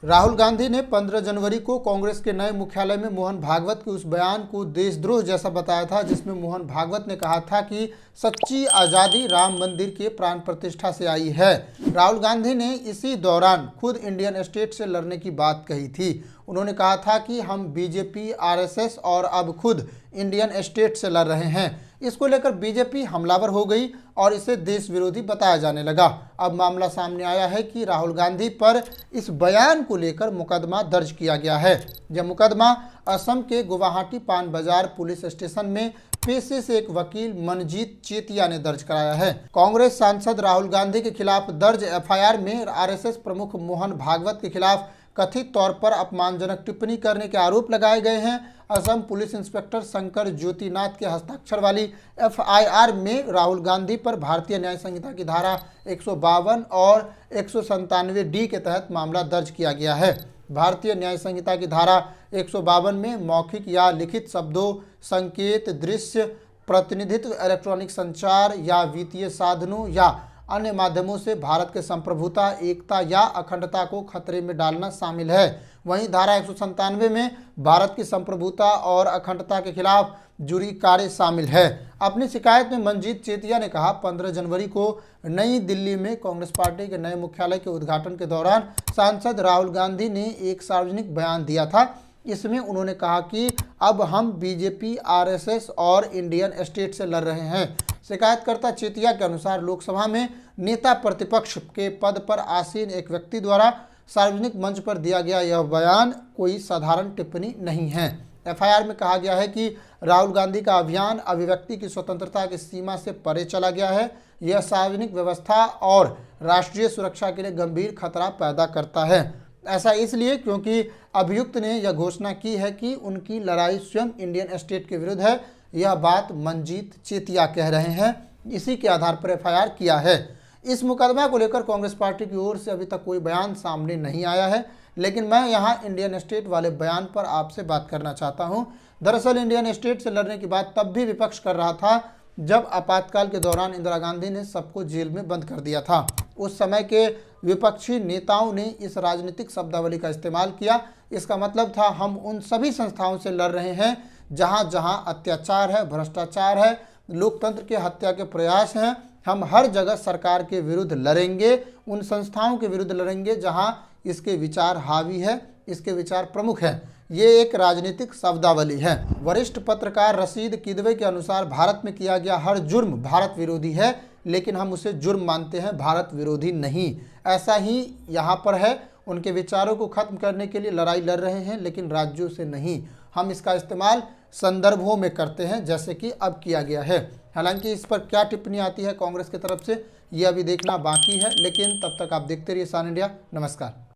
राहुल गांधी ने 15 जनवरी को कांग्रेस के नए मुख्यालय में मोहन भागवत के उस बयान को देशद्रोह जैसा बताया था, जिसमें मोहन भागवत ने कहा था कि सच्ची आज़ादी राम मंदिर के प्राण प्रतिष्ठा से आई है। राहुल गांधी ने इसी दौरान खुद इंडियन स्टेट से लड़ने की बात कही थी। उन्होंने कहा था कि हम बीजेपी, आरएसएस और अब खुद इंडियन स्टेट से लड़ रहे हैं। इसको लेकर बीजेपी हमलावर हो गई और इसे देश विरोधी बताया जाने लगा। अब मामला सामने आया है कि राहुल गांधी पर इस बयान को लेकर मुकदमा दर्ज किया गया है। यह मुकदमा असम के गुवाहाटी पान बाजार पुलिस स्टेशन में पेशे से एक वकील मनजीत चेतिया ने दर्ज कराया है। कांग्रेस सांसद राहुल गांधी के खिलाफ दर्ज एफआईआर में आरएसएस प्रमुख मोहन भागवत के खिलाफ कथित तौर पर अपमानजनक टिप्पणी करने के आरोप लगाए गए हैं। असम पुलिस इंस्पेक्टर शंकर ज्योतिनाथ के हस्ताक्षर वाली एफआईआर में राहुल गांधी पर भारतीय न्याय संहिता की धारा 152 और 197 डी के तहत मामला दर्ज किया गया है। भारतीय न्याय संहिता की धारा 152 में मौखिक या लिखित शब्दों, संकेत, दृश्य, प्रतिनिधित्व, इलेक्ट्रॉनिक संचार या वित्तीय साधनों या अन्य माध्यमों से भारत के संप्रभुता, एकता या अखंडता को खतरे में डालना शामिल है। वहीं धारा 197 में भारत की संप्रभुता और अखंडता के खिलाफ जुड़ी कार्य शामिल है। अपनी शिकायत में मनजीत चेतिया ने कहा, 15 जनवरी को नई दिल्ली में कांग्रेस पार्टी के नए मुख्यालय के उद्घाटन के दौरान सांसद राहुल गांधी ने एक सार्वजनिक बयान दिया था। इसमें उन्होंने कहा कि अब हम बीजेपी, आरएसएस और इंडियन स्टेट से लड़ रहे हैं। शिकायतकर्ता चेतिया के अनुसार लोकसभा में नेता प्रतिपक्ष के पद पर आसीन एक व्यक्ति द्वारा सार्वजनिक मंच पर दिया गया यह बयान कोई साधारण टिप्पणी नहीं है। एफआईआर में कहा गया है कि राहुल गांधी का अभियान अभिव्यक्ति की स्वतंत्रता की सीमा से परे चला गया है। यह सार्वजनिक व्यवस्था और राष्ट्रीय सुरक्षा के लिए गंभीर खतरा पैदा करता है। ऐसा इसलिए क्योंकि अभियुक्त ने यह घोषणा की है कि उनकी लड़ाई स्वयं इंडियन स्टेट के विरुद्ध है। यह बात मनजीत चेतिया कह रहे हैं। इसी के आधार पर एफआईआर किया है। इस मुकदमा को लेकर कांग्रेस पार्टी की ओर से अभी तक कोई बयान सामने नहीं आया है, लेकिन मैं यहां इंडियन स्टेट वाले बयान पर आपसे बात करना चाहता हूं। दरअसल इंडियन स्टेट से लड़ने की बात तब भी विपक्ष कर रहा था जब आपातकाल के दौरान इंदिरा गांधी ने सबको जेल में बंद कर दिया था। उस समय के विपक्षी नेताओं ने इस राजनीतिक शब्दावली का इस्तेमाल किया। इसका मतलब था हम उन सभी संस्थाओं से लड़ रहे हैं जहां जहां अत्याचार है, भ्रष्टाचार है, लोकतंत्र के हत्या के प्रयास हैं। हम हर जगह सरकार के विरुद्ध लड़ेंगे, उन संस्थाओं के विरुद्ध लड़ेंगे जहां इसके विचार हावी है, इसके विचार प्रमुख हैं। ये एक राजनीतिक शब्दावली है। वरिष्ठ पत्रकार रशीद किदवे के अनुसार भारत में किया गया हर जुर्म भारत विरोधी है, लेकिन हम उसे जुर्म मानते हैं, भारत विरोधी नहीं। ऐसा ही यहाँ पर है। उनके विचारों को खत्म करने के लिए लड़ाई लड़ रहे हैं, लेकिन राज्यों से नहीं। हम इसका इस्तेमाल संदर्भों में करते हैं, जैसे कि अब किया गया है। हालांकि इस पर क्या टिप्पणी आती है कांग्रेस की तरफ से, ये अभी देखना बाकी है। लेकिन तब तक आप देखते रहिए सान इंडिया। नमस्कार।